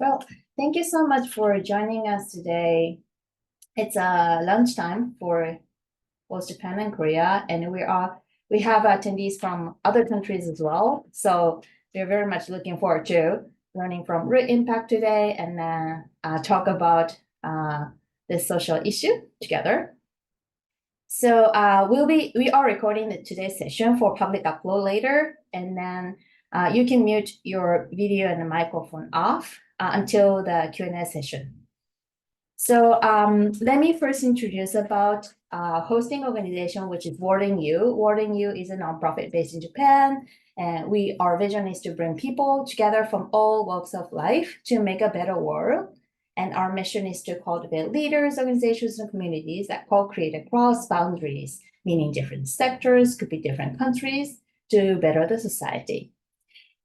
Well, thank you so much for joining us today. It's lunchtime for both Japan and Korea, and we have attendees from other countries as well. So we're very much looking forward to learning from Root Impact today, and then talk about this social issue together. So we are recording today's session for public upload later, and then you can mute your video and the microphone off until the Q&A session. So let me first introduce about hosting organization, which is World U. World U is a nonprofit based in Japan, and our vision is to bring people together from all walks of life to make a better world. And our mission is to cultivate leaders, organizations, and communities that co-create across boundaries, meaning different sectors, could be different countries, to better the society.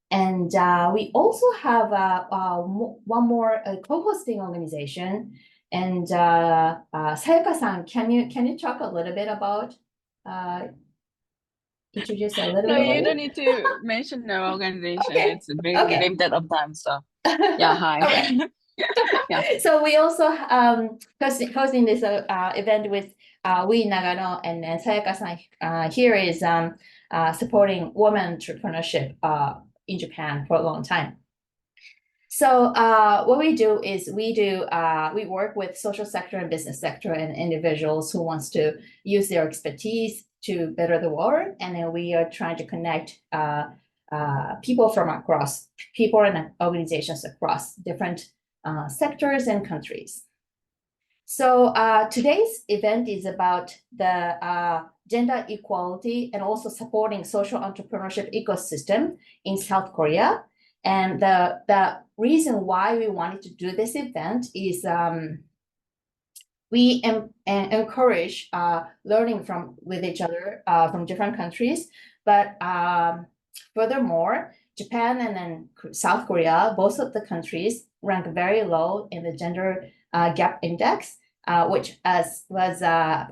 And we also have one more co-hosting organization. And Sayaka-san, can you talk a little bit about introduce a little bit? No, you don't need to mention the organization. Okay. It's very limited of time, so yeah. Hi. Yeah. So we also hosting this event with We Nagano, and then Sayaka-san here is supporting women entrepreneurship in Japan for a long time. So what we do is we work with social sector and business sector and individuals who wants to use their expertise to better the world, and then we are trying to connect people and organizations across different sectors and countries. So today's event is about the gender equality and also supporting social entrepreneurship ecosystem in South Korea. And the reason why we wanted to do this event is we encourage learning with each other from different countries. But furthermore, Japan and then South Korea, both of the countries rank very low in the gender gap index, which was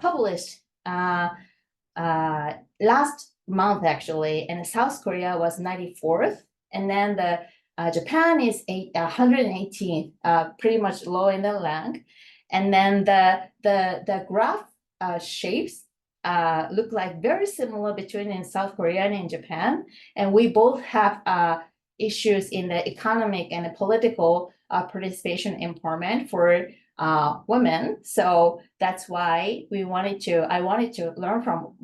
published last month actually, and South Korea was 94th, and then Japan is 118th, pretty much low in the rank, and then the graph shapes look like very similar between in South Korea and in Japan, and we both have issues in the economic and the political participation empowerment for women. So that's why I wanted to learn from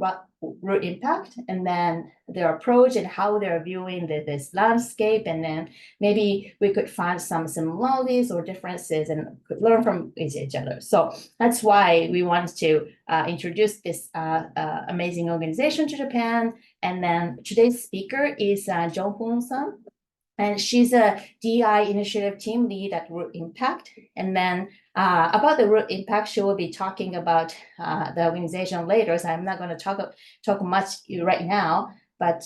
Root Impact, and then their approach and how they're viewing this landscape, and then maybe we could find some similarities or differences and could learn from each other. So that's why we wanted to introduce this amazing organization to Japan. And then today's speaker is Jonghun Sun, and she's a DEI Initiative Team Lead at Root Impact. And then about the Root Impact, she will be talking about the organization later, so I'm not going to talk much right now, but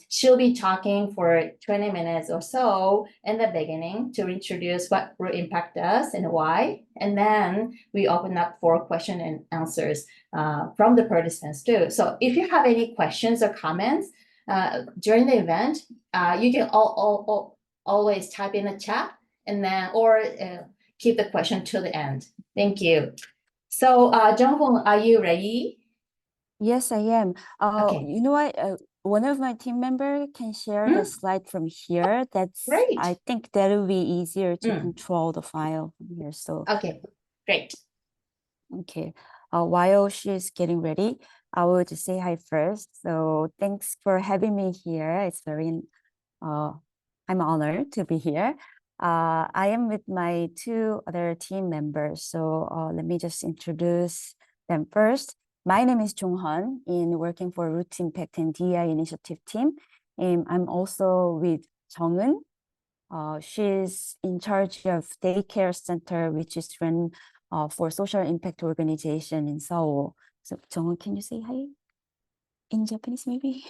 she'll be talking for 20 minutes or so in the beginning to introduce what Root Impact does and why. And then we open up for question and answers from the participants too. So if you have any questions or comments during the event, you can always type in the chat, and then or keep the question to the end. Thank you. So Jonghun, are you ready? Yes, I am. Okay. You know what? One of my team members can share the slide from here. That's great. I think that will be easier to control the file from here. So okay, great. Okay. While she's getting ready, I will just say hi first. So thanks for having me here. It's I'm honored to be here. I am with my two other team members. So let me just introduce them first. My name is Jonghun, working for Root Impact and DEI Initiative Team. And I'm also with Jonghun. She's in charge of daycare center, which is run for social impact organization in Seoul. So Jonghun, can you say hi in Japanese maybe?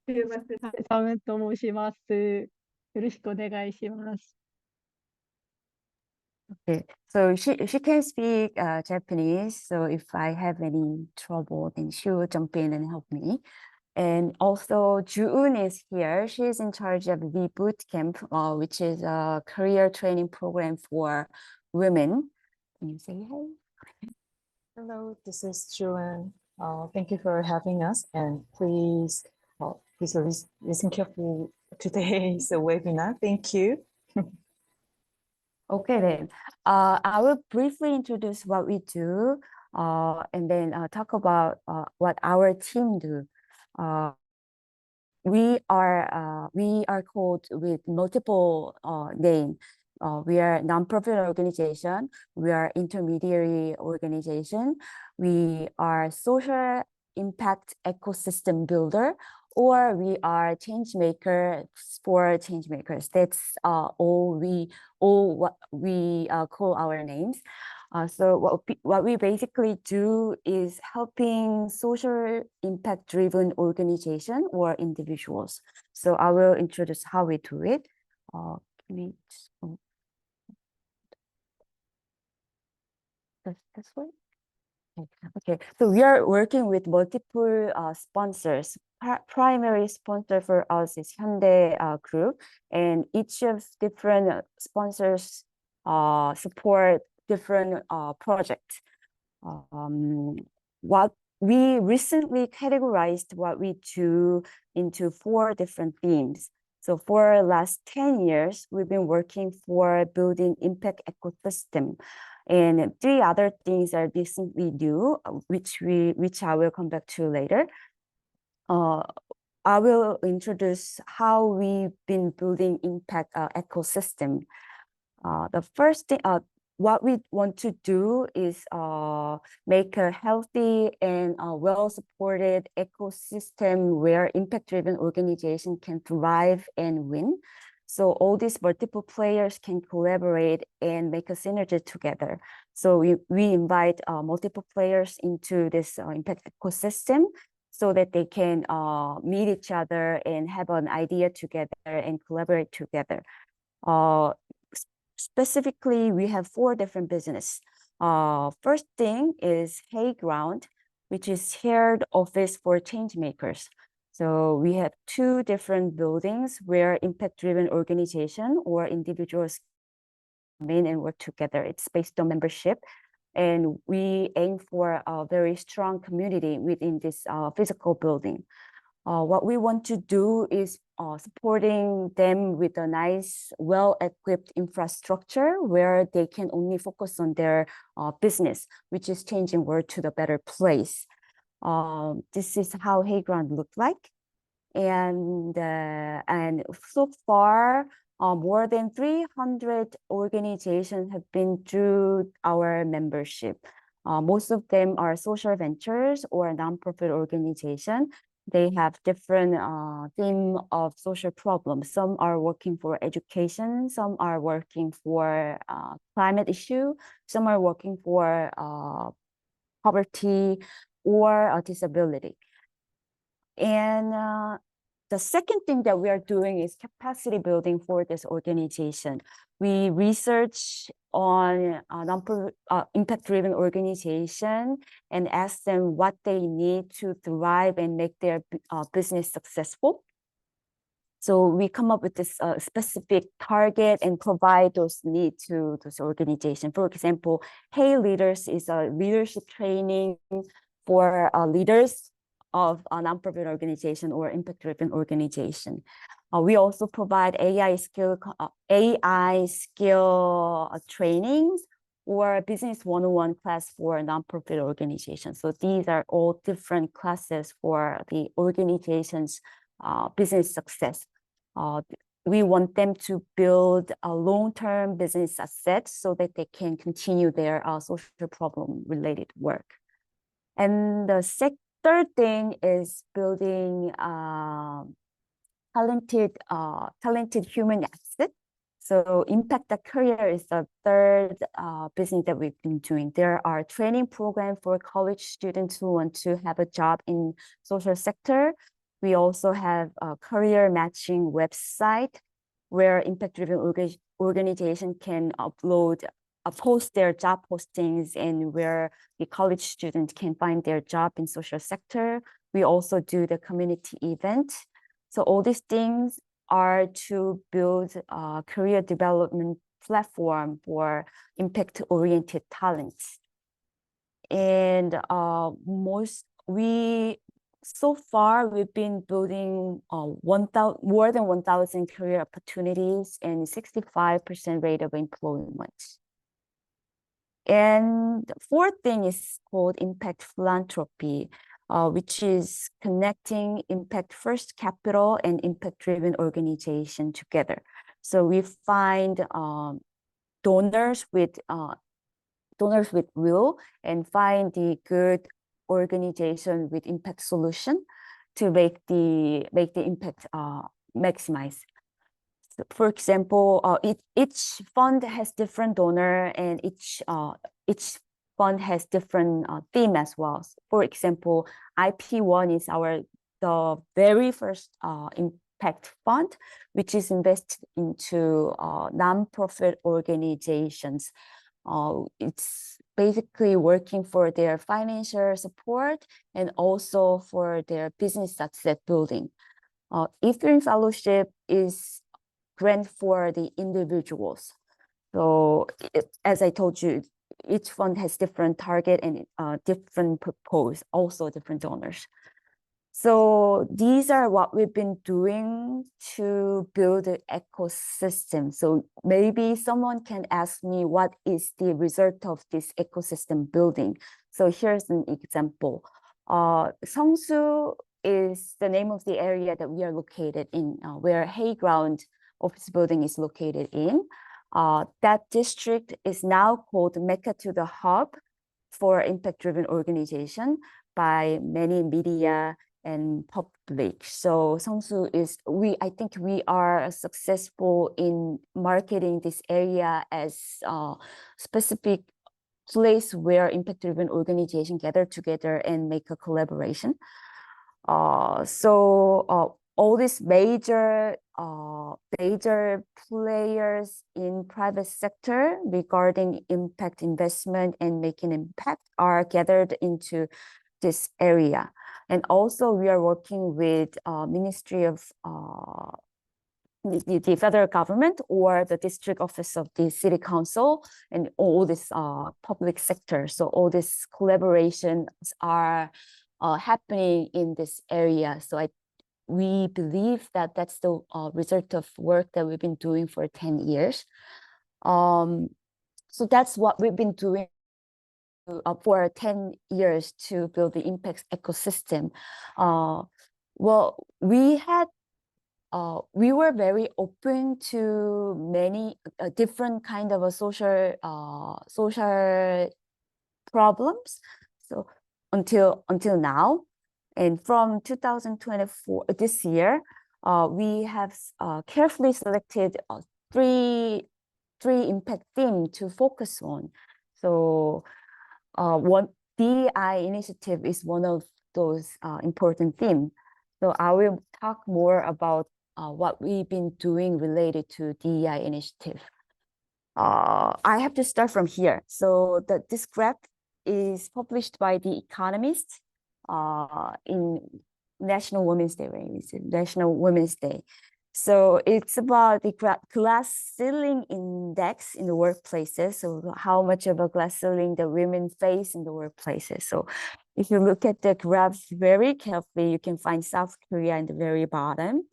すいません、サムと申します。よろしくお願いします。Okay, so she can speak Japanese. So if I have any trouble, then she will jump in and help me. And also Ju-eun is here. She is in charge of the boot camp, which is a career training program for women. Can you say hi? Hello, this is Jonghun. Thank you for having us, and please listen carefully today's webinar. Thank you. Okay, then. I will briefly introduce what we do, and then talk about what our team do. We are called with multiple name. We are a nonprofit organization. We are intermediary organization. We are social impact ecosystem builder, or we are change makers for change makers. That's all what we call our names. So what we basically do is helping social impact driven organization or individuals. So I will introduce how we do it. Can we just go this way? Okay, so we are working with multiple sponsors. Primary sponsor for us is Hyundai Group, and each of different sponsors support different projects. What we recently categorized what we do into 4 different themes. So for last 10 years, we've been working for building impact ecosystem. And 3 other things are recently new, which I will come back to later. I will introduce how we've been building impact ecosystem. The first thing, what we want to do is make a healthy and well-supported ecosystem where impact-driven organization can thrive and win. So all these multiple players can collaborate and make a synergy together. So we invite multiple players into this impact ecosystem so that they can meet each other and have an idea together and collaborate together. Specifically, we have 4 different business. First thing is Hayground, which is shared office for change makers. So we have 2 different buildings where impact-driven organization or individuals come in and work together. It's based on membership, and we aim for a very strong community within this physical building. What we want to do is supporting them with a nice, well-equipped infrastructure where they can only focus on their business, which is changing world to the better place. This is how Hayground looked like. And so far, more than 300 organizations have been through our membership. Most of them are social ventures or nonprofit organizations. They have different theme of social problems. Some are working for education, some are working for climate issue, some are working for poverty or disability. And the second thing that we are doing is capacity building for this organization. We research on impact-driven organization and ask them what they need to thrive and make their business successful. So we come up with this specific target and provide those needs to this organization. For example, Hey Leaders is a leadership training for leaders of a nonprofit organization or impact-driven organization. We also provide AI skill trainings or business 101 class for nonprofit organizations. So these are all different classes for the organization's business success. We want them to build a long-term business assets so that they can continue their social problem-related work. And the third thing is building talented human asset. So Impact the Career is the third business that we've been doing. There are training programs for college students who want to have a job in social sector. We also have a career matching website where impact-driven organization can post their job postings and where the college students can find their job in social sector. We also do the community event. So all these things are to build a career development platform for impact-oriented talents. And so far we've been building more than 1,000 career opportunities and 65% rate of employment. And the fourth thing is called impact philanthropy, which is connecting impact first capital and impact-driven organization together. So we find donors with will and find the good organization with impact solution to make the impact maximize. So for example, each fund has different donor, and each fund has different theme as well. For example, IP1 is the very first impact fund, which is invested into non-profit organizations. It's basically working for their financial support and also for their business success building. Eastern Fellowship is grant for the individuals. So as I told you, each fund has different target and different purpose, also different donors. So these are what we've been doing to build an ecosystem. So maybe someone can ask me, what is the result of this ecosystem building? So here's an example. Seongsu is the name of the area that we are located in, where Hayground office building is located in. That district is now called Mecca to the Hub for impact-driven organization by many media and public. So Seongsu is, I think we are successful in marketing this area as a specific place where impact-driven organization gather together and make a collaboration. All these major players in private sector regarding impact investment and making impact are gathered into this area. And also we are working with Ministry of the federal government or the district office of the city council and all this public sector. So all these collaborations are happening in this area. So we believe that that's the result of work that we've been doing for 10 years. So that's what we've been doing for 10 years to build the impact ecosystem. Well, we were very open to many different kind of social problems. So until now, and from 2024, this year, we have carefully selected three impact themes to focus on. So one DEI initiative is one of those important themes. So I will talk more about what we've been doing related to DEI initiative. I have to start from here. So this graph is published by The Economist in National Women's Day, right? It's National Women's Day. So it's about the glass ceiling index in the workplaces. So how much of a glass ceiling the women face in the workplaces. So if you look at the graph very carefully, you can find South Korea in the very bottom.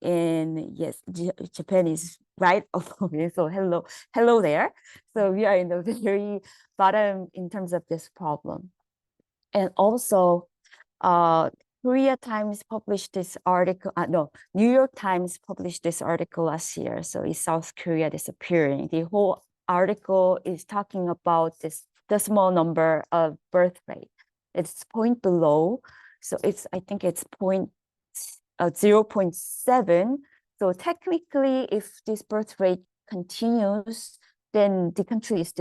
And yes, Japan is right above it. So hello there. So we are in the very bottom in terms of this problem. And also, Korea Times published this article, New York Times published this article last year. So is South Korea disappearing? The whole article is talking about the small number of birth rate. It's point below. So I think it's 0.7. So technically, if this birth rate continues, then the country is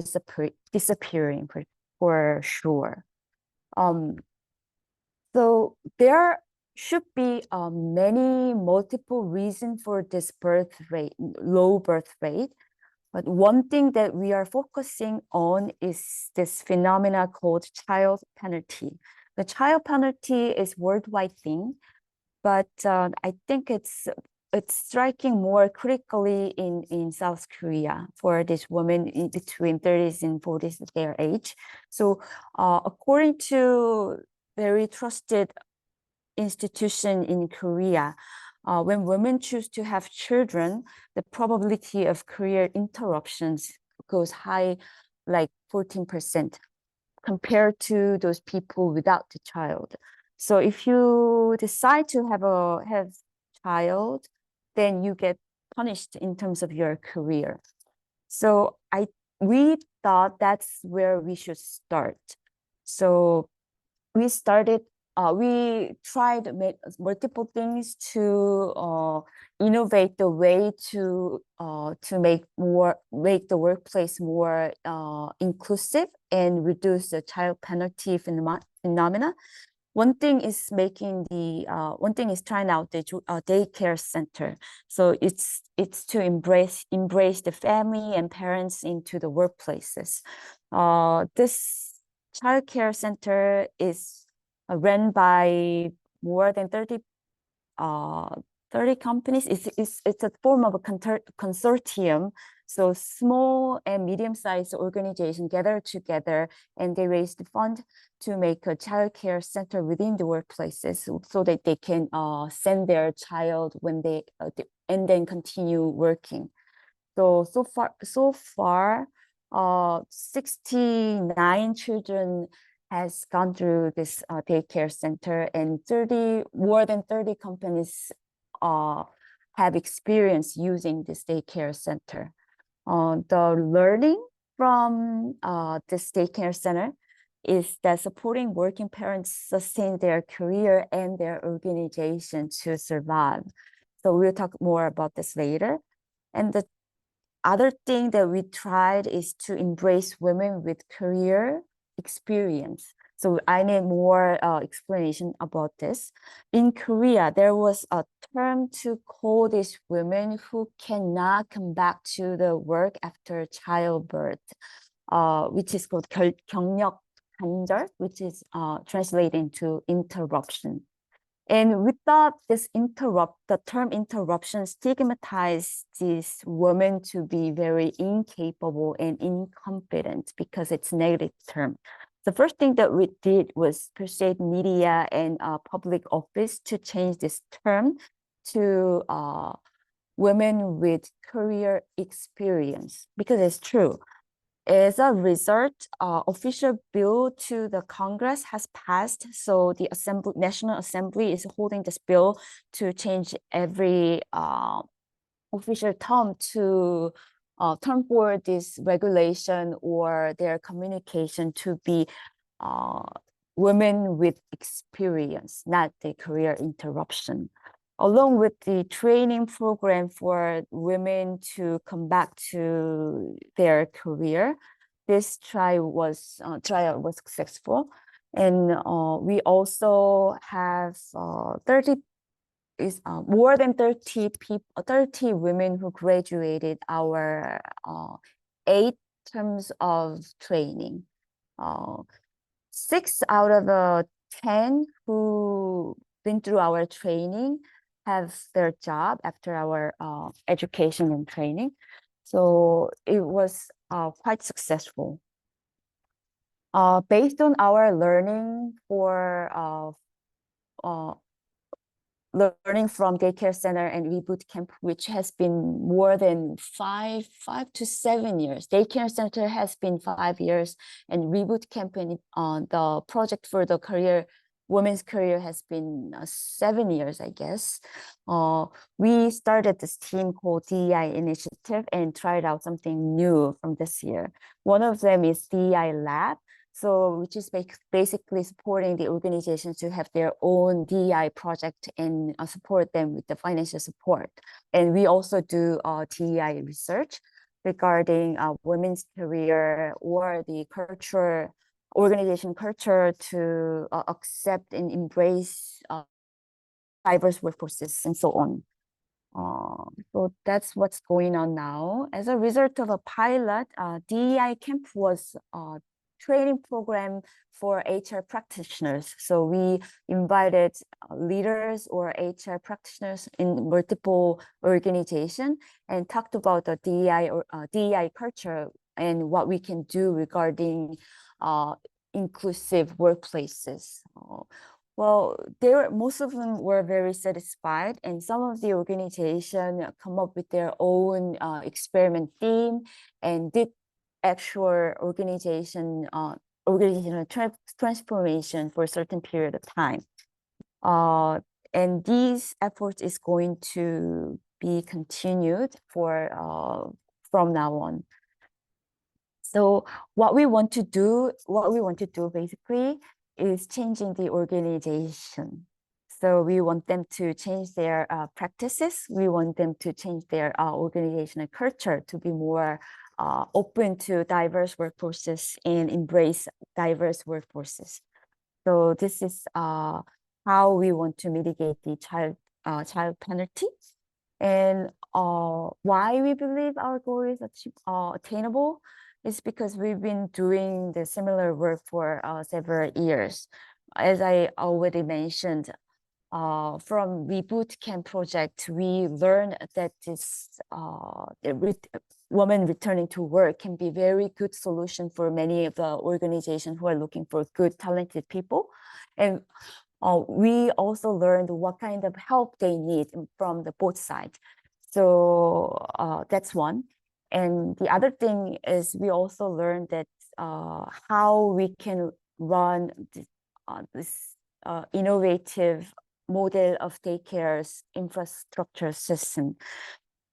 disappearing for sure. So there should be many multiple reasons for this low birth rate. But one thing that we are focusing on is this phenomena called child penalty. The child penalty is worldwide thing, but I think it's striking more critically in South Korea for this women in between 30s and 40s their age. So according to very trusted institution in Korea, when women choose to have children, the probability of career interruptions goes high, like 14%, compared to those people without the child. So if you decide to have child, then you get punished in terms of your career. So we thought that's where we should start. So we tried multiple things to innovate the way to make the workplace more inclusive and reduce the child penalty phenomena. One thing is trying out the daycare center. So it's to embrace the family and parents into the workplaces. This childcare center is run by more than 30 companies. It's a form of a consortium. So small and medium-sized organizations gather together and they raise the fund to make a childcare center within the workplaces so that they can send their child when they and then continue working. So far, 69 children has gone through this daycare center, and more than 30 companies have experience using this daycare center. The learning from this daycare center is that supporting working parents sustain their career and their organization to survive. So we'll talk more about this later. And the other thing that we tried is to embrace women with career experience. So I need more explanation about this. In Korea, there was a term to call these women who cannot come back to the work after childbirth, which is called 경력 단절, which is translated into interruption. And we thought the term interruption stigmatized these women to be very incapable and incompetent because it's a negative term. The first thing that we did was persuade media and public office to change this term to women with career experience, because it's true. As a result, official bill to the Congress has passed. So the National Assembly is holding this bill to change every official term to term for this regulation or their communication to be women with experience, not the career interruption. Along with the training program for women to come back to their career, this trial was successful. And we also have more than 30 women who graduated our 8 terms of training. 6 out of 10 who been through our training have their job after our education and training. So it was quite successful. Based on our learning learning from daycare center and reboot camp, which has been more than 5 to 7 years. Daycare center has been 5 years, and reboot camp and the project for the women's career has been 7 years, I guess. We started this team called DEI Initiative and tried out something new from this year. One of them is DEI Lab, which is basically supporting the organizations to have their own DEI project and support them with the financial support. And we also do DEI research regarding women's career or the organization culture to accept and embrace diverse workforces and so on. So that's what's going on now. As a result of a pilot, DEI camp was training program for HR practitioners. So we invited leaders or HR practitioners in multiple organizations and talked about the DEI or DEI culture and what we can do regarding inclusive workplaces. Well, most of them were very satisfied, and some of the organization come up with their own experiment theme and did actual organizational transformation for a certain period of time. And these efforts is going to be continued for from now on. So what we want to do basically is changing the organization. So we want them to change their practices. We want them to change their organizational culture to be more open to diverse workforces and embrace diverse workforces. So this is how we want to mitigate the child penalty. And why we believe our goal is attainable is because we've been doing the similar work for several years. As I already mentioned, from the boot camp project, we learned that this women returning to work can be very good solution for many of the organizations who are looking for good, talented people. And we also learned what kind of help they need from the both sides. So that's one. And the other thing is we also learned that how we can run this innovative model of daycare's infrastructure system.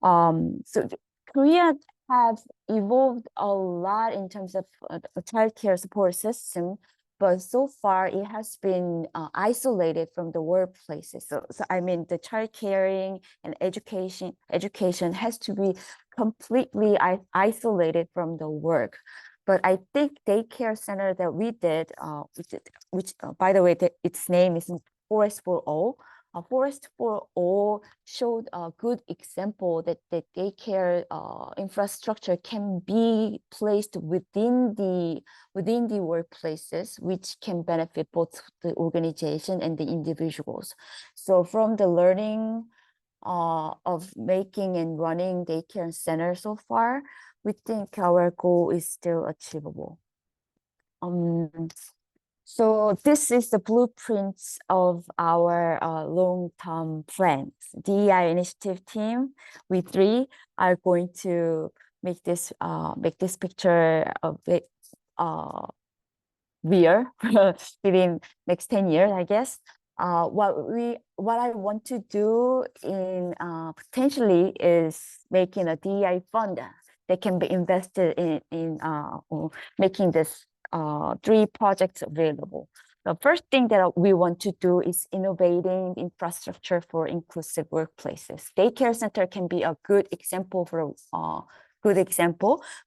So Korea have evolved a lot in terms of a childcare support system, but so far it has been isolated from the workplaces. So I mean, the child caring and education has to be completely isolated from the work. But I think daycare center that we did, which by the way, its name is Forest for All. Forest for All showed a good example that the daycare infrastructure can be placed within the workplaces, which can benefit both the organization and the individuals. So from the learning of making and running daycare center so far, we think our goal is still achievable. So this is the blueprints of our long-term plans. DEI Initiative Team, we three are going to make this picture of it real within next 10 years, I guess. What I want to do in potentially is making a DEI fund that can be invested in making this 3 projects available. The first thing that we want to do is innovating infrastructure for inclusive workplaces. Daycare center can be a good example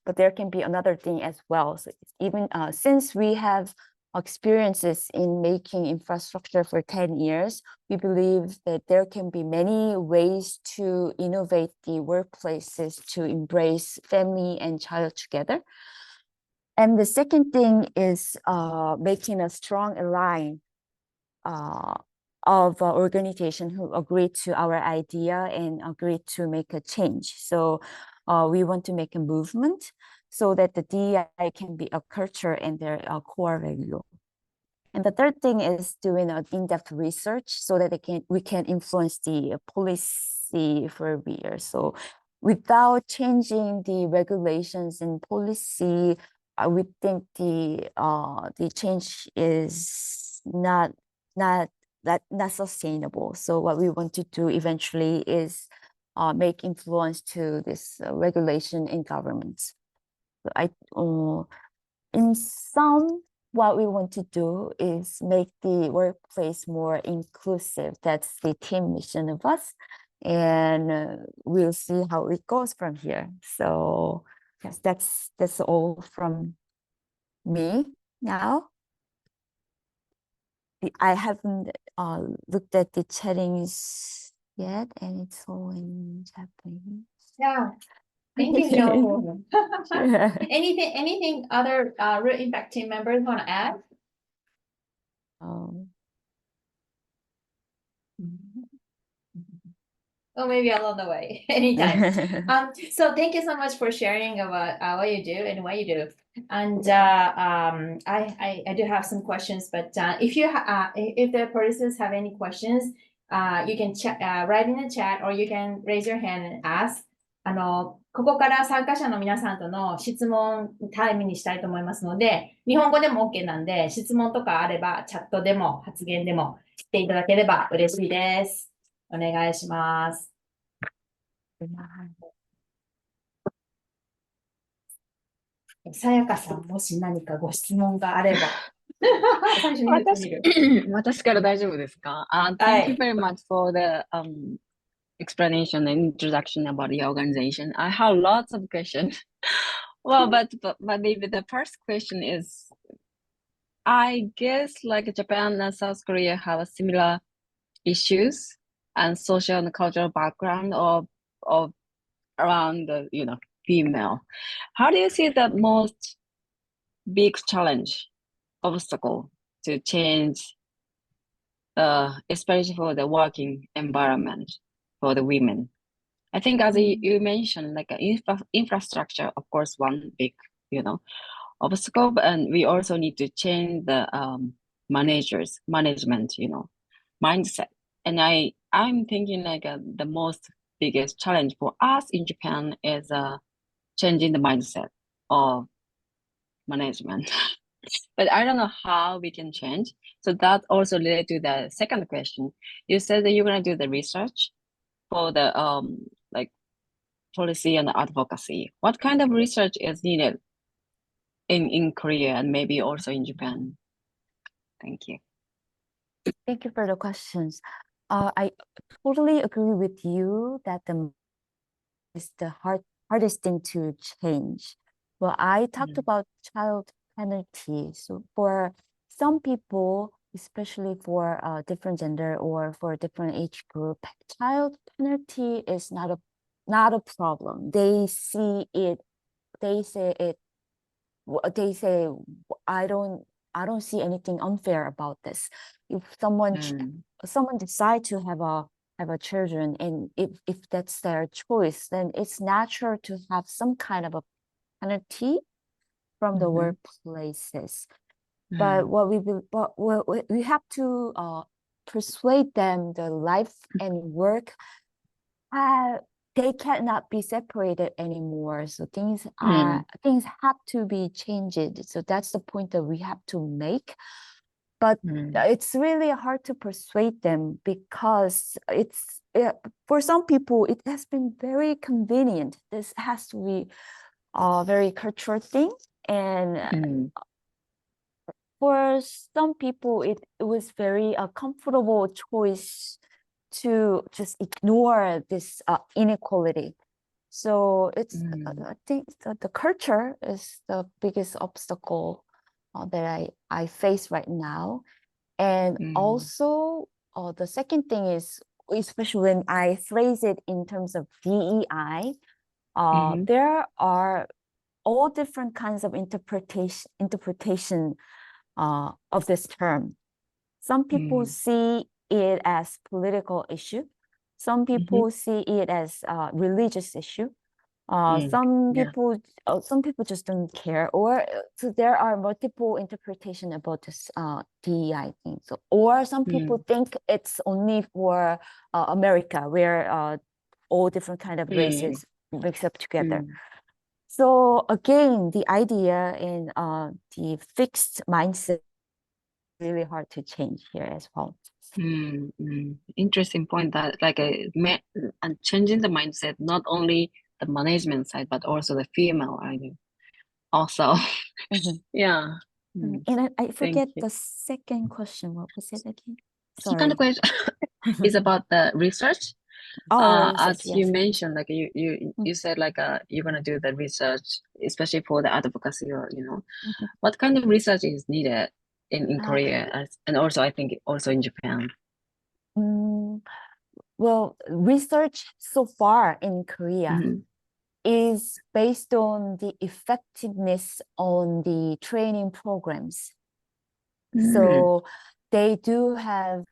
but there can be another thing as well. So even since we have experiences in making infrastructure for 10 years, we believe that there can be many ways to innovate the workplaces to embrace family and child together. And the second thing is making a strong alliance of organizations who agree to our idea and agree to make a change. So we want to make a movement so that the DEI can be a culture and their core value. And the third thing is doing an in-depth research so that we can influence the policy for years. So without changing the regulations and policy, we think the change is not sustainable. So what we want to do eventually is make influence to this regulation in governments. So in sum, what we want to do is make the workplace more inclusive. That's the team mission of us, and we'll see how it goes from here. So yes, that's all from me now. I haven't looked at the chattings yet, and it's all in Japanese. Yeah. Thank you, Jonghun. Sure. Anything other Root Impact team members want to add? Or maybe along the way, anytime. So thank you so much for sharing about what you do and what you do. And I do have some questions, but if the participants have any questions, you can write in the chat or you can raise your hand and ask. ここから参加者の皆さんとの質問タイムにしたいと思いますので、日本語でも OK なんで、質問とかあればチャットでも発言でもしていただければ嬉しいです。お願いします。さやかさん、もし何かご質問があれば。最初に言ってみる。私から大丈夫ですか？Thank you very much for the explanation and introduction about your organization. I have lots of questions. Well, but maybe the first question is, I guess like Japan and South Korea have a similar issues and social and cultural background of around the female. How do you see the most big challenge, obstacle to change, especially for the working environment for the women? I think as you mentioned, like infrastructure, of course, one big, obstacle, and we also need to change the management, mindset. And I'm thinking like the most biggest challenge for us in Japan is changing the mindset of management. But I don't know how we can change. So that also related to the second question. You said that you're gonna do the research for the like policy and advocacy. What kind of research is needed in Korea and maybe also in Japan? Thank you. Thank you for the questions. I totally agree with you that is the hardest thing to change. Well, I talked about child penalty. So for some people, especially for a different gender or for a different age group, child penalty is not a problem. They see it. They say I don't see anything unfair about this. If someone decide to have a children, and if that's their choice, then it's natural to have some kind of a penalty from the workplaces. But what we have to persuade them the life and work they cannot be separated anymore. So things have to be changed. So that's the point that we have to make. But it's really hard to persuade them because for some people it has been very convenient. This has to be a very cultural thing, and for some people it was very comfortable choice to just ignore this inequality. So it's I think the culture is the biggest obstacle that I face right now. And also the second thing is, especially when I phrase it in terms of DEI, there are all different kinds of interpretation of this term. Some people see it as political issue. Some people see it as a religious issue. Some people just don't care, or so there are multiple interpretation about this DEI thing. So, or some people think it's only for America, where all different kind of races mix up together. So again, the idea in the fixed mindset is really hard to change here as well. Interesting point that like and changing the mindset, not only the management side, but also the female, I mean, also. Yeah. And I forget the second question. What was it again? Sorry. Second question is about the research. As you mentioned, like you said, like you're gonna do the research, especially for the advocacy, or what kind of research is needed in Korea, and also I think also in Japan. Well, research so far in Korea, is based on the effectiveness on the training programs. So they do have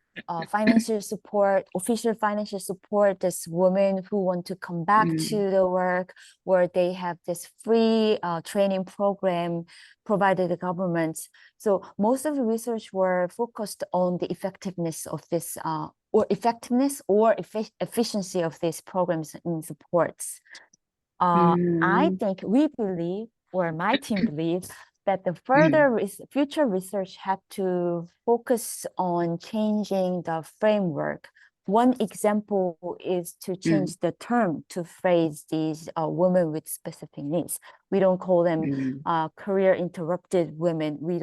financial support, official financial support, this women who want to come back to the work, where they have this free training program provided by the government. So most of the research were focused on the effectiveness of this, or efficiency of these programs and supports. I think we believe, or my team believes, that the future research have to focus on changing the framework. One example is to change the term to phrase these women with specific needs. We don't call them career interrupted women. We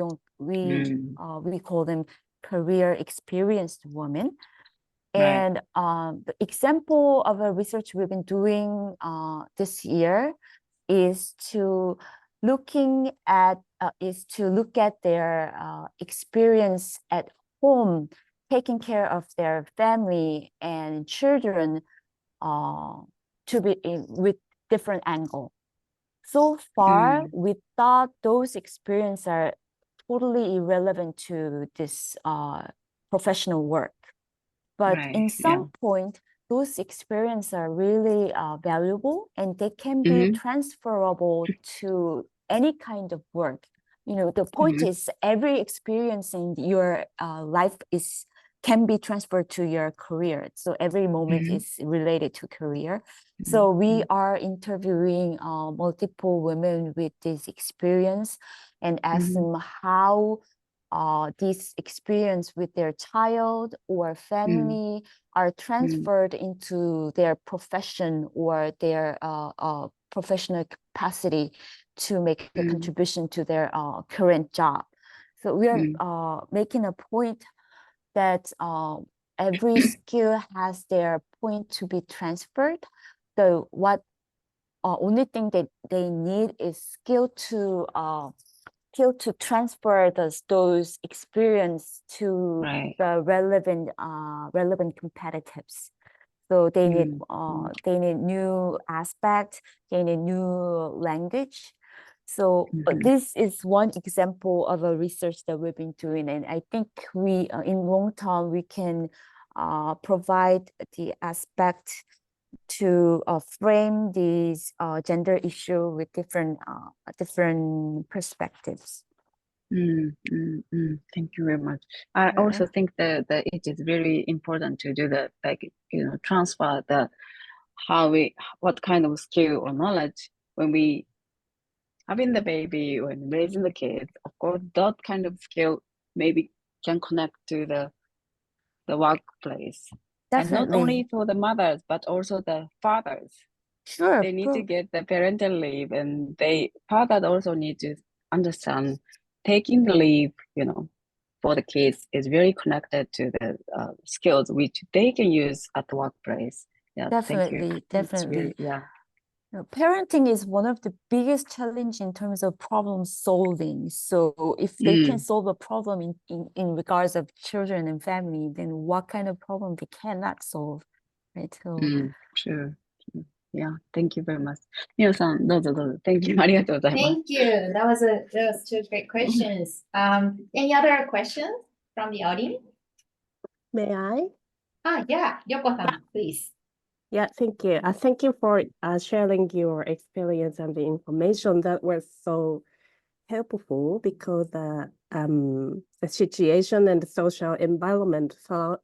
call them career experienced women. And the example of a research we've been doing this year is to look at their experience at home, taking care of their family and children with different angle. So far, we thought those experiences are totally irrelevant to this professional work. But in some point, those experiences are really valuable, and they can be transferable to any kind of work. You know, the point is every experience in your life can be transferred to your career. So every moment is related to career. So we are interviewing multiple women with this experience and ask them how this experience with their child or family are transferred into their profession or their professional capacity to make a contribution to their current job. So we are making a point that every skill has their point to be transferred. So what only thing that they need is skill to transfer those experience to the relevant competitives. So they need new aspect, they need new language. So this is one example of a research that we've been doing, and I think we in long term we can provide the aspect to frame these gender issue with different perspectives. Thank you very much. I also think that it is really important to do the transfer what kind of skill or knowledge when we having the baby, when raising the kids. Of course, that kind of skill maybe can connect to the workplace. Definitely. And not only for the mothers, but also the fathers. Sure. They need to get the parental leave, and fathers also need to understand taking the leave, for the kids is very connected to the skills which they can use at the workplace. Yeah, definitely. Really, Parenting is one of the biggest challenge in terms of problem solving. So if they can solve a problem in regards of children and family, then what kind of problem they cannot solve, right? So sure. Yeah, thank you very much. Mio-san, どうぞどうぞ. Thank you. ありがとうございます. Thank you. That was two great questions. Any other questions from the audience? May I? Yeah, Yoko-san, please. Yeah, thank you. Thank you for sharing your experience and the information that was so helpful, because the situation and the social environment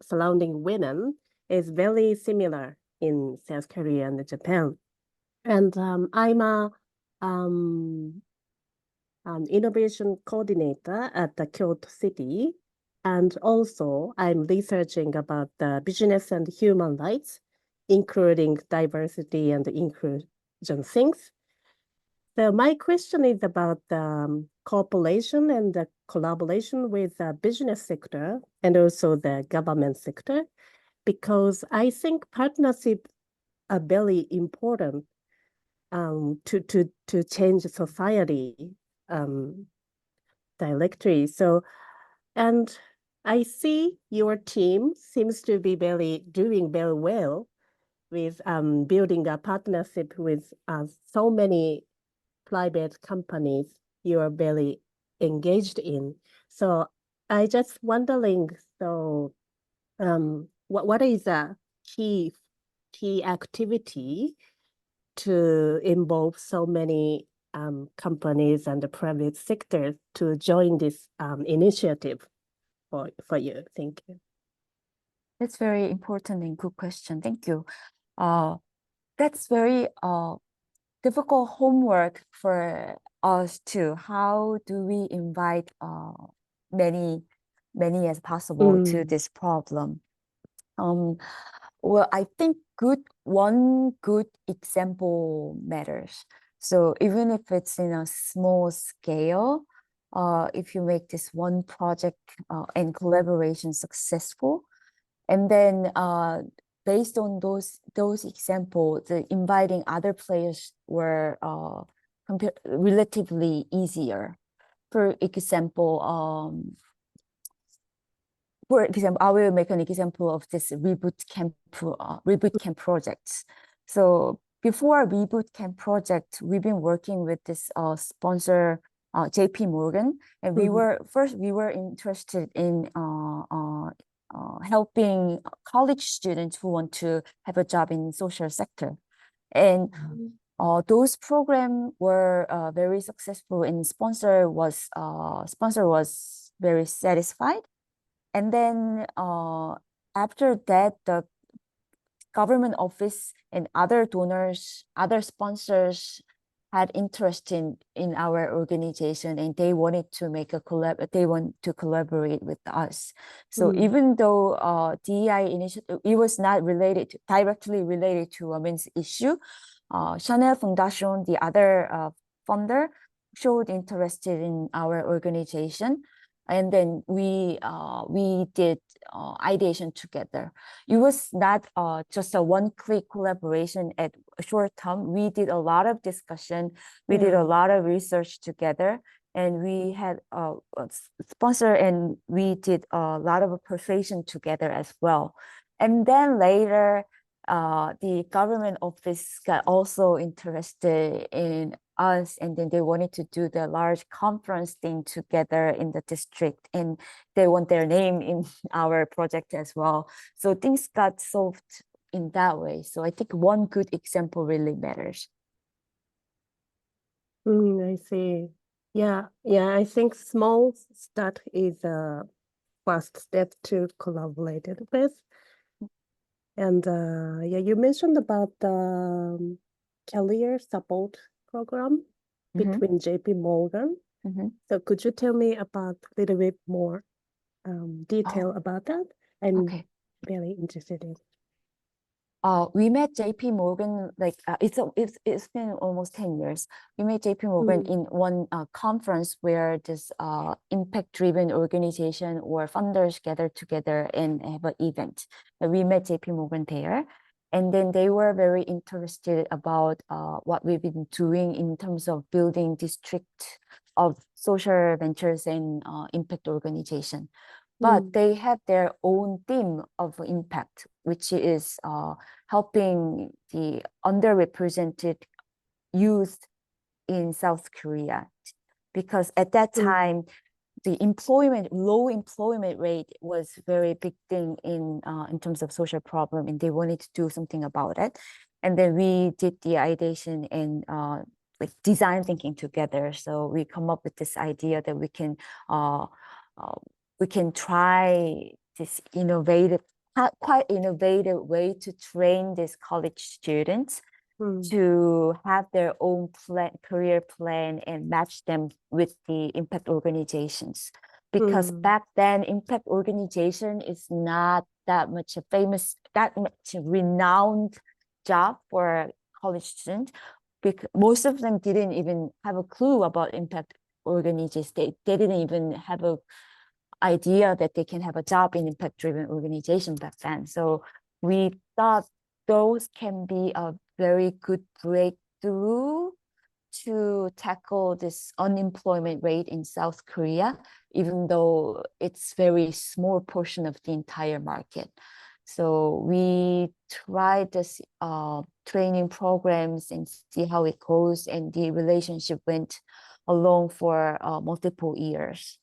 surrounding women is very similar in South Korea and Japan. And I'm an innovation coordinator at the Kyoto City, and also I'm researching about the business and human rights, including diversity and inclusion things. So my question is about the cooperation and the collaboration with the business sector and also the government sector, because I think partnerships are very important to change society directly. So, and I see your team seems to be doing very well with building a partnership with so many private companies you are very engaged in. So I just wondering, so what is a key activity to involve so many companies and the private sector to join this initiative for you? Thank you. That's very important and good question. Thank you. That's very difficult homework for us too. How do we invite many as possible to this problem? Well, I think one good example matters. So even if it's in a small scale, if you make this one project and collaboration successful, and then based on those examples, inviting other players were relatively easier. For example, I will make an example of this reboot camp projects. So before reboot camp project, we've been working with this sponsor, JP Morgan, and we were interested in helping college students who want to have a job in social sector, and those programs were very successful, and sponsor was very satisfied. And then after that, the government office and other donors, other sponsors had interest in our organization, and they wanted to make they want to collaborate with us. So even though DEI initiative, it was not directly related to women's issue, Chanel Foundation, the other funder, showed interest in our organization. And then we did ideation together. It was not just a one-click collaboration at a short term. We did a lot of discussion. We did a lot of research together, and we had a sponsor, and we did a lot of persuasion together as well. And then later, the government office got also interested in us, and then they wanted to do the large conference thing together in the district, and they want their name in our project as well. So things got solved in that way. So I think one good example really matters. I see. Yeah, I think small start is a first step to collaborate with. And you mentioned about the career support program between JP Morgan. So could you tell me about a little bit more detail about that? I'm very interested in. We met JP Morgan, like it's been almost 10 years. We met JP Morgan in one conference where this impact-driven organization or funders gather together and have an event. We met JP Morgan there. And then they were very interested about what we've been doing in terms of building district of social ventures and impact organization. But they had their own theme of impact, which is helping the underrepresented youth in South Korea. Because at that time, the low employment rate was a very big thing in terms of social problem, and they wanted to do something about it. And then we did the ideation and like design thinking together. So we come up with this idea that we can try this quite innovative way to train these college students to have their own career plan and match them with the impact organizations. Because back then, impact organization is not that much renowned job for college students. Because most of them didn't even have a clue about impact organizations. They didn't even have a idea that they can have a job in impact-driven organization back then. So we thought those can be a very good breakthrough to tackle this unemployment rate in South Korea, even though it's very small portion of the entire market. So we tried this training programs and see how it goes, and the relationship went along for multiple years.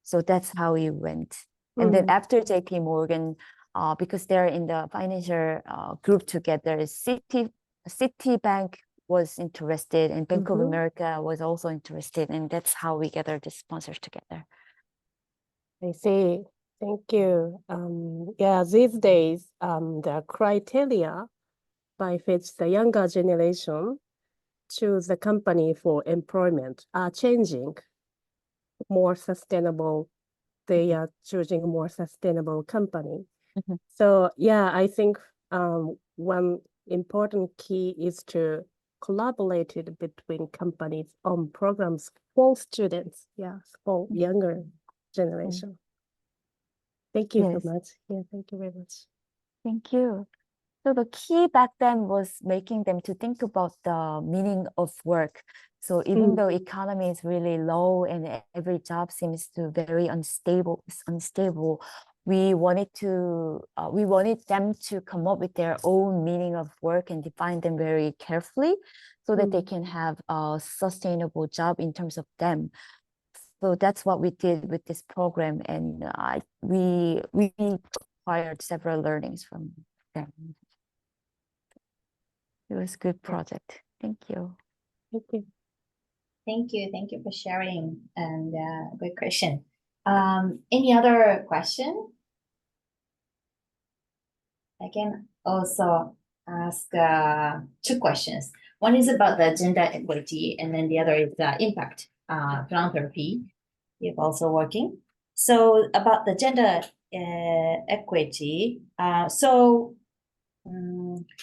So that's how it went. And then after JP Morgan, because they're in the financial group together, Citibank was interested, and Bank of America was also interested, and that's how we gathered the sponsors together. I see. Thank you. Yeah, these days, the criteria by which the younger generation choose the company for employment are changing. More sustainable, they are choosing a more sustainable company. So yeah, I think one important key is to collaborate it between companies on programs for students, for younger generation. Thank you so much. Yeah, thank you very much. Thank you. So the key back then was making them to think about the meaning of work. So even though economy is really low and every job seems to very unstable, we wanted them to come up with their own meaning of work and define them very carefully, so that they can have a sustainable job in terms of them. So that's what we did with this program, and we acquired several learnings from them. It was a good project. Thank you. Thank you. Thank you. Thank you for sharing, and good question. Any other question? I can also ask 2 questions. One is about the gender equity, and then the other is the impact philanthropy you're also working. So about the gender equity,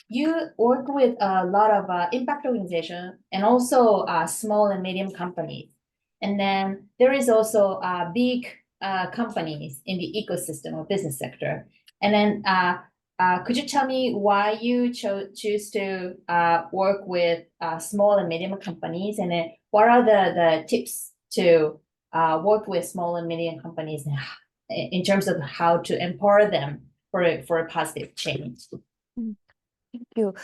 you work with a lot of impact organizations and also small and medium companies. And then there is also big companies in the ecosystem or business sector. And then could you tell me why you choose to work with small and medium companies? And then what are the tips to work with small and medium companies in terms of how to empower them for a positive change? Thank you.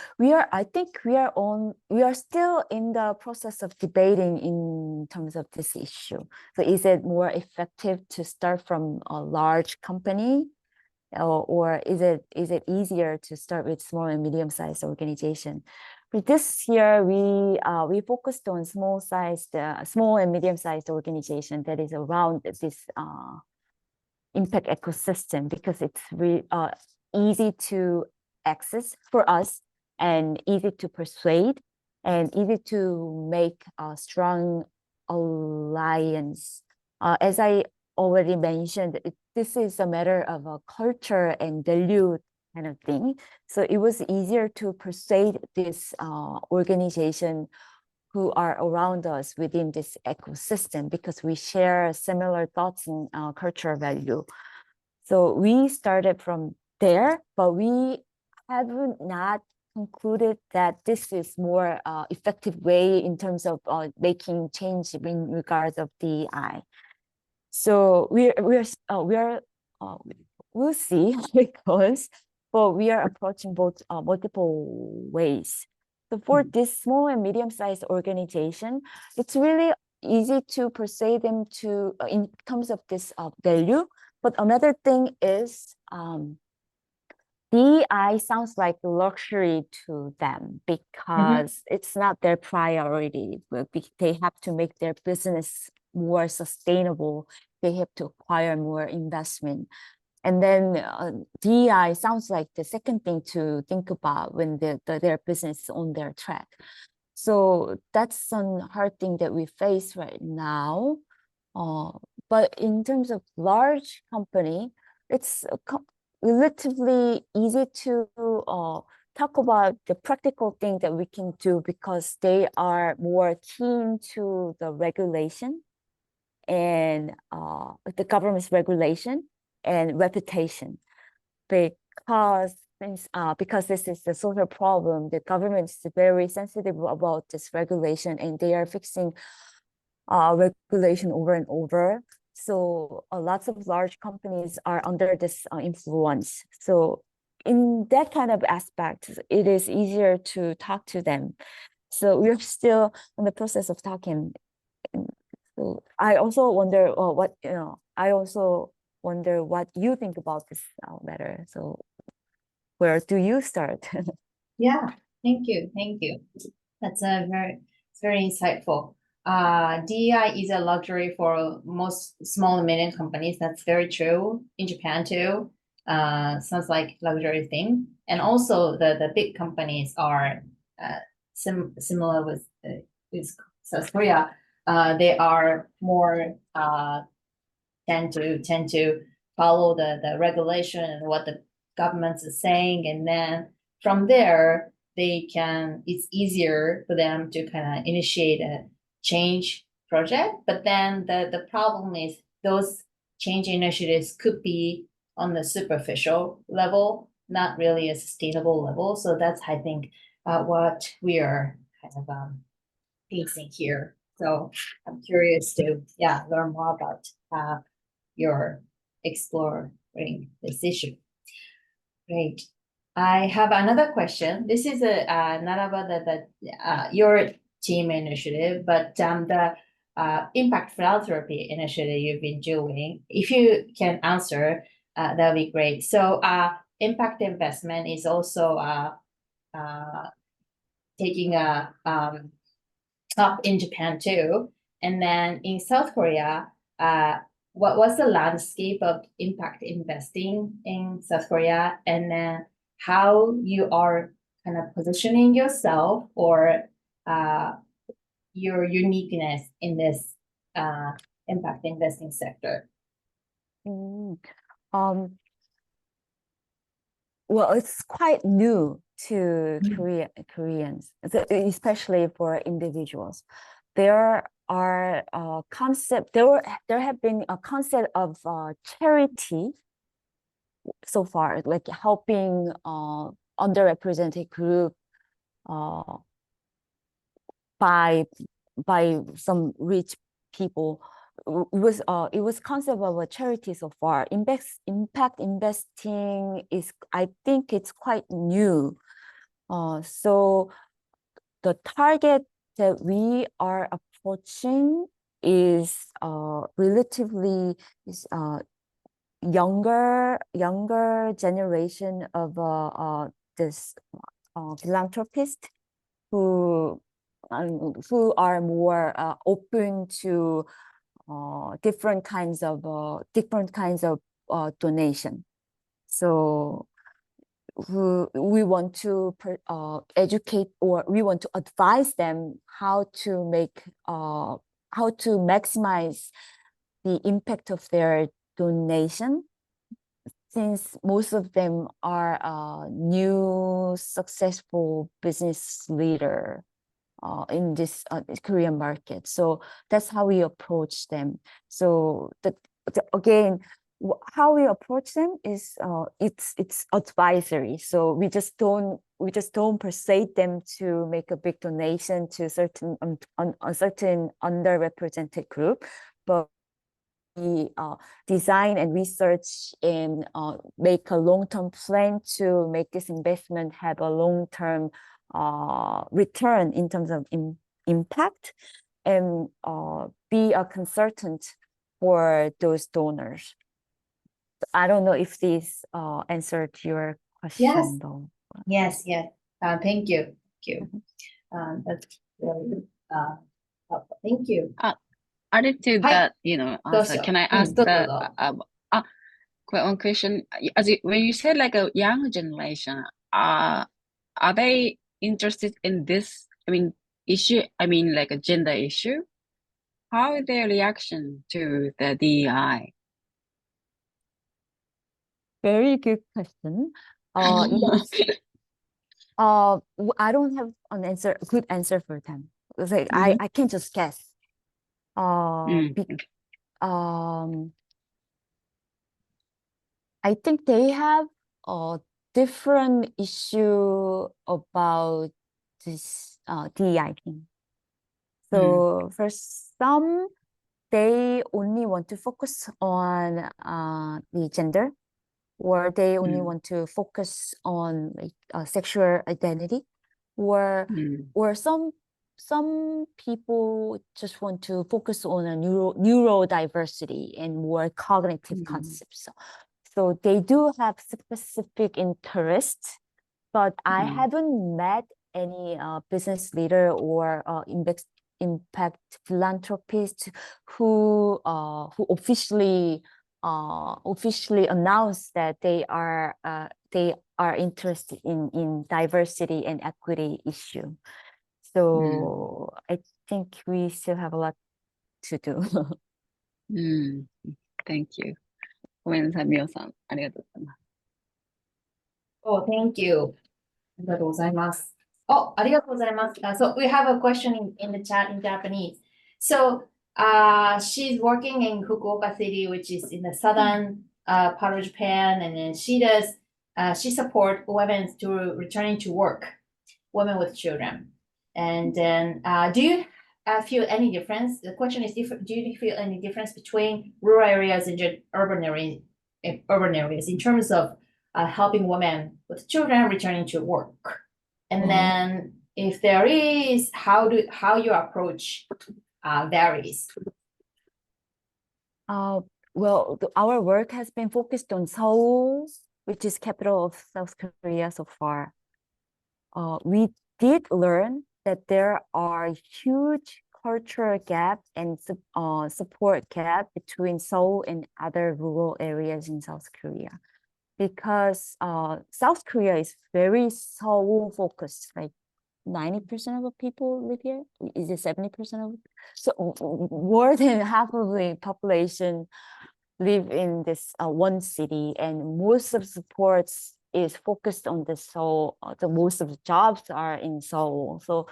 I think we are still in the process of debating in terms of this issue. So is it more effective to start from a large company, or is it easier to start with small and medium-sized organization? But this year we focused on small and medium-sized organization that is around this impact ecosystem, because it's easy to access for us, and easy to persuade, and easy to make a strong alliance. As I already mentioned, this is a matter of a culture and value kind of thing. So it was easier to persuade this organization who are around us within this ecosystem, because we share similar thoughts and cultural value. So we started from there, but we have not concluded that this is more effective way in terms of making change in regards of DEI. So we'll see how it goes, but we are approaching both multiple ways. So for this small and medium-sized organization, it's really easy to persuade them to in terms of this value. But another thing is DEI sounds like luxury to them, because it's not their priority. They have to make their business more sustainable. They have to acquire more investment. And then DEI sounds like the second thing to think about when their business is on their track. So that's a hard thing that we face right now. But in terms of large company, it's relatively easy to talk about the practical thing that we can do, because they are more keen to the regulation and the government's regulation and reputation, because this is a social problem. The government is very sensitive about this regulation, and they are fixing regulation over and over. So lots of large companies are under this influence. So in that kind of aspect, it is easier to talk to them. So we're still in the process of talking. So I also wonder what you think about this matter. So where do you start? Yeah, thank you. That's very insightful. DEI is a luxury for most small and medium companies. That's very true in Japan too. Sounds like luxury thing. And also the big companies are similar with South Korea. They are more tend to follow the regulation and what the government is saying, and then from there it's easier for them to kind of initiate a change project. But then the problem is those change initiatives could be on the superficial level, not really a sustainable level. So that's, I think, what we are kind of facing here. So I'm curious to learn more about your exploring this issue. Great. I have another question. This is not about your team initiative, but the impact philanthropy initiative you've been doing. If you can answer, that would be great. So impact investment is also taking up in Japan too. And then in South Korea, what was the landscape of impact investing in South Korea, and then how you are kind of positioning yourself or your uniqueness in this impact investing sector? Well, it's quite new to Koreans, especially for individuals. There are there have been a concept of charity so far, like helping underrepresented group by some rich people. It was concept of a charity so far. Impact investing is, I think it's quite new. So the target that we are approaching is relatively younger generation of this philanthropists who are more open to different kinds of donation. So we want to educate, or we want to advise them how to maximize the impact of their donation, since most of them are new successful business leader in this Korean market. So that's how we approach them. So again, how we approach them is it's advisory. So we just don't persuade them to make a big donation to a certain underrepresented group, but we design and research and make a long-term plan to make this investment have a long-term return in terms of impact, and be a consultant for those donors. I don't know if this answered your question, though. Yes. Thank you. That's really helpful. Thank you. Added to that, answer, can I ask one question? When you said like a young generation, are they interested in this? Issue. Like a gender issue. How is their reaction to the DEI? Very good question. Yes. I don't have a good answer for them. It's like I can't just guess. I think they have a different issue about this DEI thing. So for some, they only want to focus on the gender or they only Mm. want to focus on like sexual identity, or some people just want to focus on a neurodiversity and more cognitive concepts. So they do have specific interests, but I haven't met any business leader or impact philanthropist who officially announced that they are interested in diversity and equity issue. So I think we still have a lot to do. Thank you. ごめんなさい、みおさん。ありがとうございます。Oh, thank you. ありがとうございます。Oh, ありがとうございます。So we have a question in the chat in Japanese. So she's working in Fukuoka City, which is in the southern part of Japan, and then she supports women to returning to work, women with children. And then do you feel any difference? The question is, do you feel any difference between rural areas and urban areas in terms of helping women with children returning to work? And then if there is, how your approach varies? Well, our work has been focused on Seoul, which is capital of South Korea so far. We did learn that there are huge cultural gap and support gap between Seoul and other rural areas in South Korea, because South Korea is very Seoul focused. Like 90% of the people live here. Is it 70% of? So more than half of the population live in this one city, and most of the supports is focused on the Seoul. The most of the jobs are in Seoul, so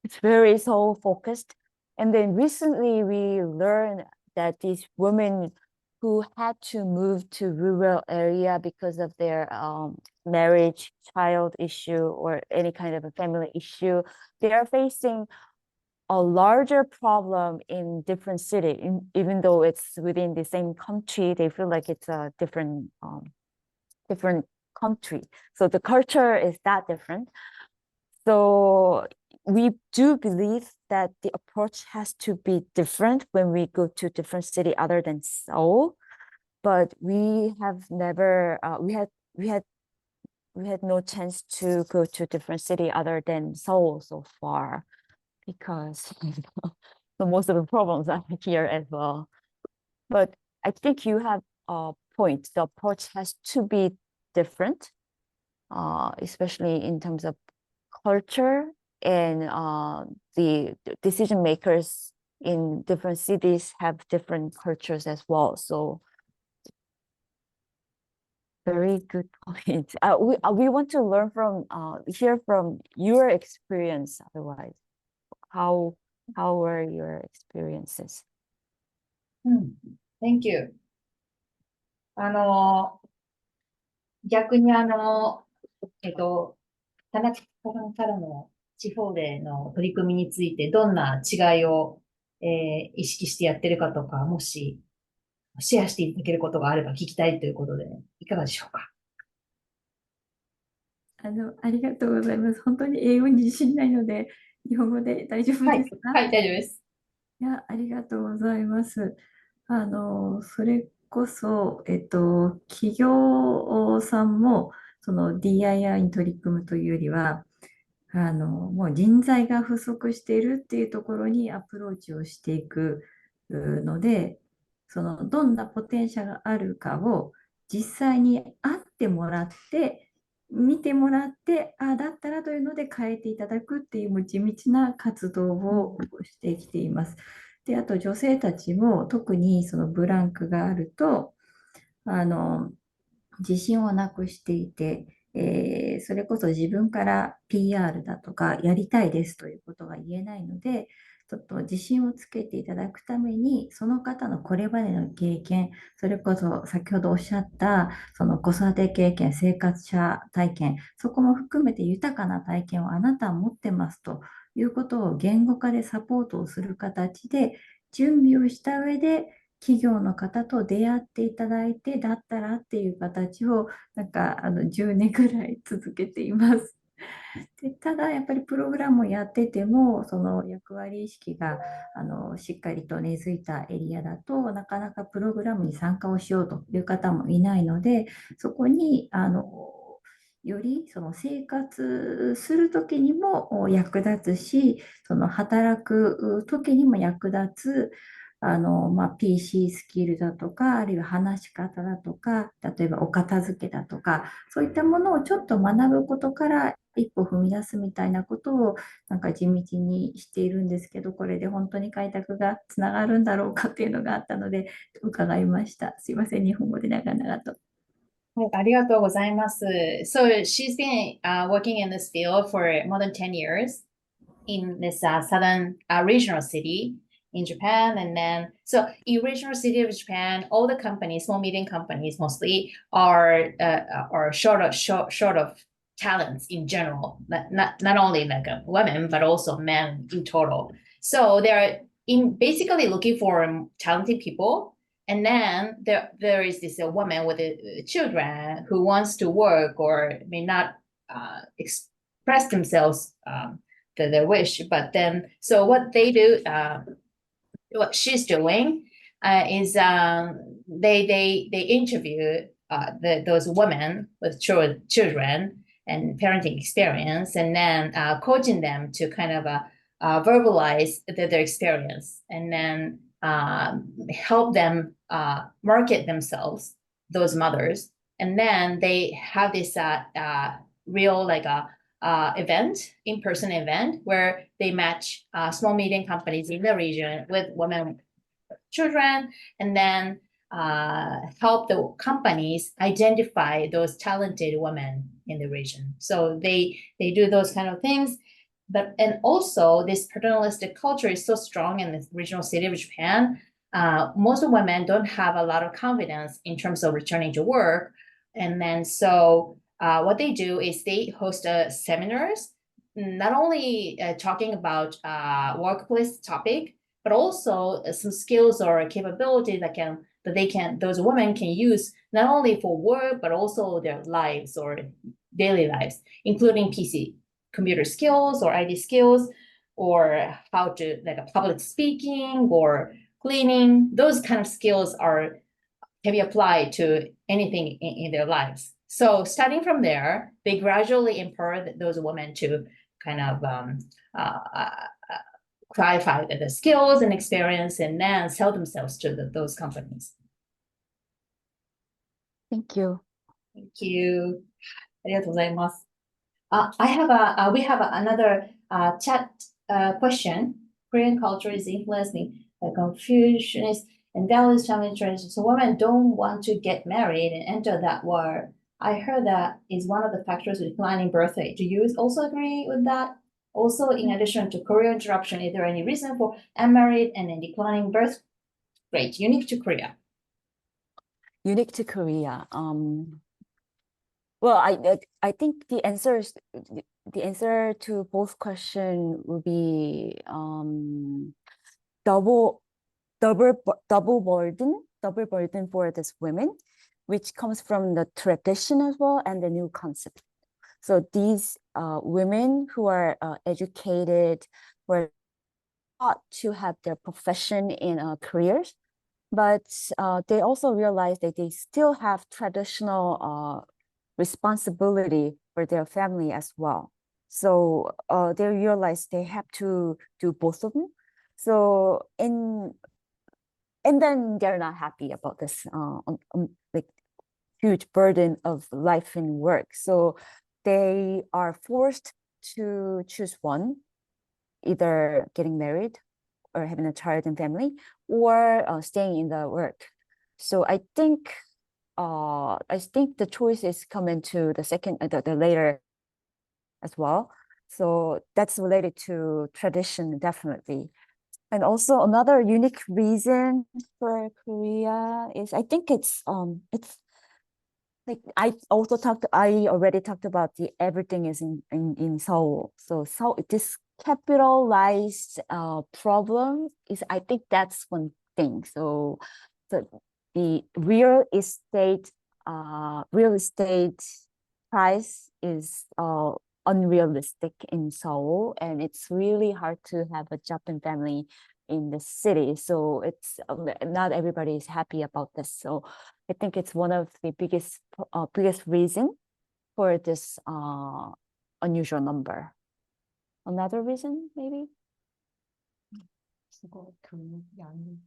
it's very Seoul focused. And then recently we learned that these women who had to move to rural area because of their marriage, child issue, or any kind of a family issue, they are facing a larger problem in different city. Even though it's within the same country, they feel like it's a different country. So the culture is that different. So we do believe that the approach has to be different when we go to different city other than Seoul. But we have never we had no chance to go to different city other than Seoul so far, because so most of the problems are here as well. But I think you have a point. The approach has to be different, especially in terms of culture, and the decision makers in different cities have different cultures as well. So very good point. We want to learn from hear from your experience. Otherwise, how were your experiences? Thank you. 逆に田中さんからの地方での取り組みについてどんな違いを、意識してやってるかとか、もしシェアしていただけることがあれば聞きたいということで、いかがでしょうか。ありがとうございます。本当に英語に自信ないので、日本語で大丈夫ですか？はい、大丈夫です。いや、ありがとうございます。それこそ、企業さんも、その DII に取り組むというよりは、もう人材が不足しているっていうところにアプローチをしていくので、どんなポテンシャルがあるかを実際に会ってもらって、見てもらって、だったらというので変えていただくっていう地道な活動をしてきています。で、あと女性たちも特にそのブランクがあると、自信をなくしていて、それこそ自分から PR だとかやりたいですということが言えないので、ちょっと自信をつけていただくために、その方のこれまでの経験、それこそ先ほどおっしゃったその子育て経験、生活者体験、そこも含めて豊かな体験をあなたは持ってますということを言語化でサポートをする形で準備をした上で、企業の方と出会っていただいて、だったらっていう形を、10年ぐらい続けています。で、ただやっぱりプログラムをやってても、その役割意識がしっかりと根付いたエリアだと、なかなかプログラムに参加をしようという方もいないので、そこによりその生活する時にも役立つし、その働く時にも役立つPC スキルだとか、あるいは話し方だとか、例えばお片付けだとか、そういったものをちょっと学ぶことから一歩踏み出すみたいなことを地道にしているんですけど、これで本当に開拓がつながるんだろうかっていうのがあったので伺いました。すいません、日本語で長々と。ありがとうございます。So she's been working in this field for more than 10 years in this southern regional city in Japan. And then, so in regional city of Japan, all the companies, small medium companies mostly, are short of talents in general. Not only like women, but also men in total. So they're basically looking for talented people. And then there is this woman with children who wants to work or may not express themselves their wish. But then, so what they do, what she's doing is they interview those women with children and parenting experience, and then coaching them to kind of verbalize their experience, and then help them market themselves, those mothers. And then they have this real event, in-person event, where they match small medium companies in the region with women, children, and then help the companies identify those talented women in the region. So they do those kind of things. But and also this paternalistic culture is so strong in the regional city of Japan. Most women don't have a lot of confidence in terms of returning to work. And then so what they do is they host seminars, not only talking about workplace topic, but also some skills or capabilities that those women can use not only for work, but also their lives or daily lives, including computer skills or IT skills, or how to public speaking or cleaning. Those kind of skills can be applied to anything in their lives. So starting from there, they gradually empower those women to kind of clarify the skills and experience, and then sell themselves to those companies. Thank you. Thank you. ありがとうございます。We have another chat question. Korean culture is influencing the Confucianist and Taoist family traditions. So women don't want to get married and enter that world. I heard that is one of the factors of declining birth rate. Do you also agree with that? Also, in addition to career interruption, is there any reason for unmarried and a declining birth rate unique to Korea? Unique to Korea. Well, I think the answer to both question would be double burden for this women, which comes from the tradition as well and the new concept. So these women who are educated, were taught to have their profession in careers, but they also realize that they still have traditional responsibility for their family as well. So they realize they have to do both of them. So and then they're not happy about this like huge burden of life and work. So they are forced to choose one, either getting married or having a child and family, or staying in the work. So I think the choice is coming to the later as well. So that's related to tradition, definitely. And also another unique reason for Korea is, I think it's like I already talked about everything is in Seoul. So this capitalized problem is, I think that's one thing. So the real estate price is unrealistic in Seoul, and it's really hard to have a job and family in the city. So it's not everybody is happy about this. So I think it's one of the biggest reason for this unusual number. Another reason, maybe?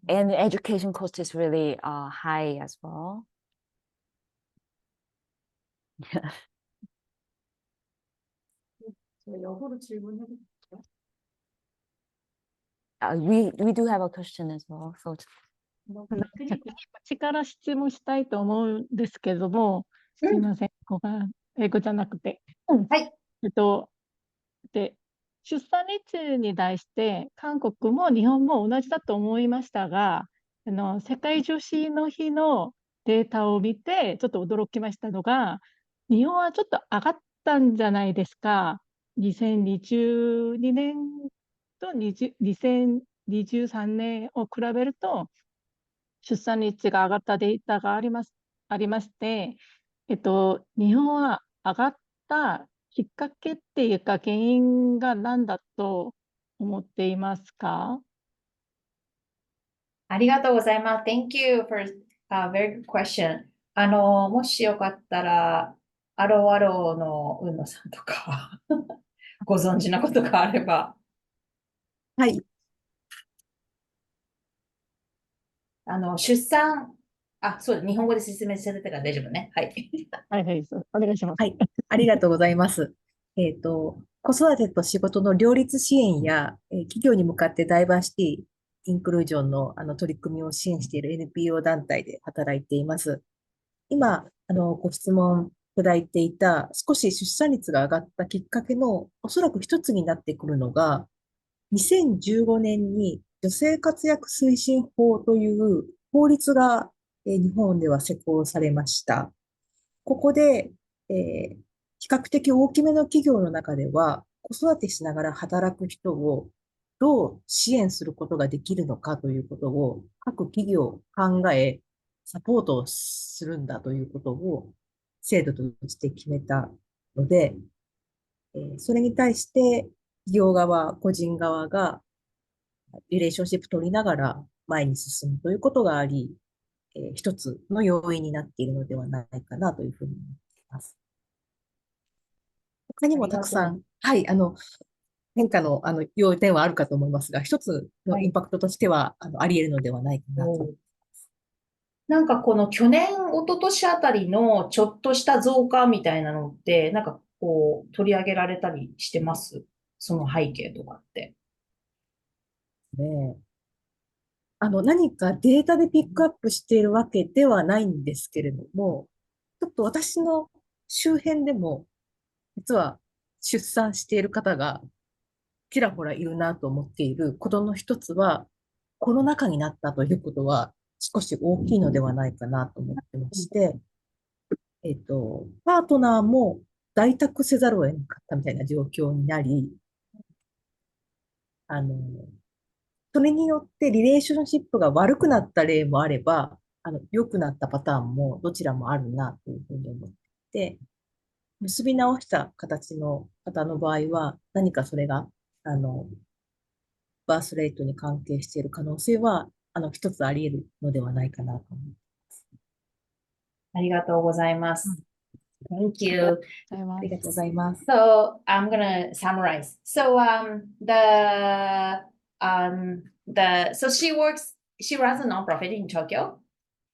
And the education cost is really high as well. We do have a question as well. So 口から質問したいと思うんですけども、すいません、ここが英語じゃなくて。はい。で、出産率に対して韓国も日本も同じだと思いましたが、世界女子の日のデータを見てちょっと驚きましたのが、日本はちょっと上がったんじゃないですか。2022年と2023年を比べると、出産率が上がったデータがありまして、日本は上がったきっかけっていうか原因が何だと思っていますか？ありがとうございます。Thank you for a very good question. もしよかったら、アロアロの海野さんとかご存知のことがあれば。はい。出産、そうだ、日本語で説明してたから大丈夫ね。はい。はいはい、お願いします。はい。ありがとうございます。子育てと仕事の両立支援や、企業に向かってダイバーシティ、インクルージョンの、取り組みを支援している NPO 団体で働いています。今、ご質問いただいていた少し出産率が上がったきっかけのおそらく一つになってくるのが、2015年に女性活躍推進法という法律が日本では施行されました。ここで、比較的大きめの企業の中では、子育てしながら働く人をどう支援することができるのかということを各企業考え、サポートをするんだということを制度として決めたので、それに対して企業側、個人側がリレーションシップ取りながら前に進むということがあり、一つの要因になっているのではないかなというふうに思っています。他にもたくさん、はい、変化の要点はあるかと思いますが、一つのインパクトとしては、あり得るのではないかなと。なんかこの去年、一昨年あたりのちょっとした増加みたいなのって、なんかこう取り上げられたりしてます？その背景とかって。ね、何かデータでピックアップしているわけではないんですけれども、ちょっと私の周辺でも、実は出産している方がちらほらいるなと思っていることの一つは、コロナ禍になったということは少し大きいのではないかなと思ってまして、パートナーも在宅せざるを得なかったみたいな状況になり、それによってリレーションシップが悪くなった例もあれば、良くなったパターンもどちらもあるなというふうに思って、結び直した形の方の場合は、何かそれが、バースレートに関係している可能性は、一つあり得るのではないかなと思います。ありがとうございます。Thank you. ありがとうございます。So I'm gonna summarize. So so she runs a nonprofit in Tokyo,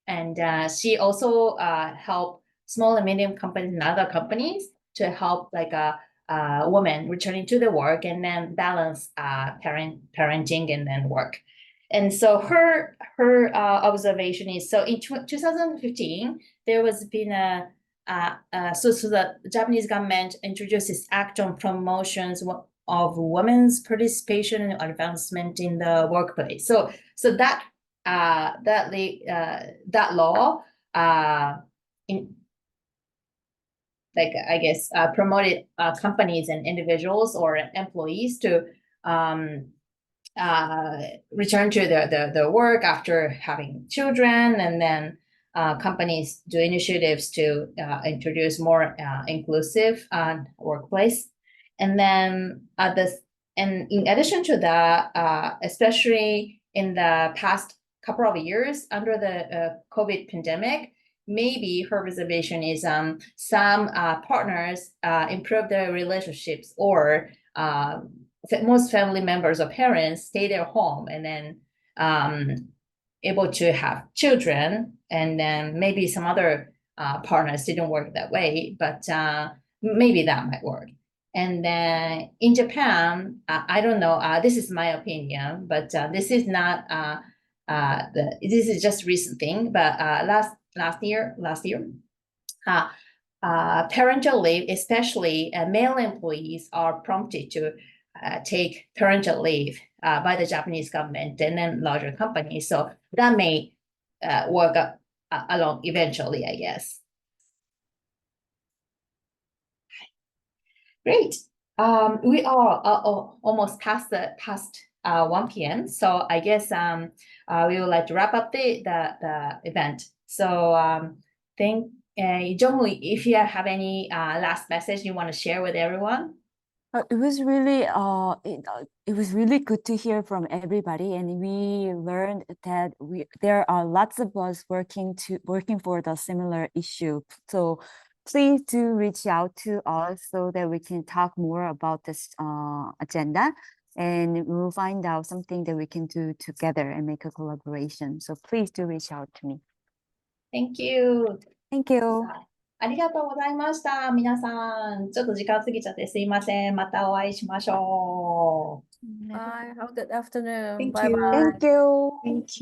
and she also help small and medium companies and other companies to help like a woman returning to the work and then balance parenting and then work. And so her observation is, so in 2015 there was been so the Japanese government introduced this act on promotions of women's participation and advancement in the workplace. So that law promoted companies and individuals or employees to return to the work after having children, and then companies do initiatives to introduce more inclusive workplace. And then and in addition to that, especially in the past couple of years under the COVID pandemic, maybe her observation is some partners improve their relationships, or most family members or parents stay their home and then able to have children, and then maybe some other partners didn't work that way, but maybe that might work. And then in Japan, I don't know, this is my opinion, but this is not, this is just recent thing, but last year, parental leave, especially male employees are prompted to take parental leave by the Japanese government and then larger companies. So that may work along eventually, I guess. Great. We are almost past 1 p.m. So I guess we would like to wrap up the event. So Jonghun, if you have any last message you want to share with everyone. It was really good to hear from everybody, and we learned that there are lots of us working for the similar issue. So please do reach out to us so that we can talk more about this agenda, and we'll find out something that we can do together and make a collaboration. So please do reach out to me. Thank you. Thank you. ありがとうございました。皆さん、ちょっと時間過ぎちゃってすいません。またお会いしましょう。Bye. Have a good afternoon. Thank Bye you. bye. Thank you. Thank you.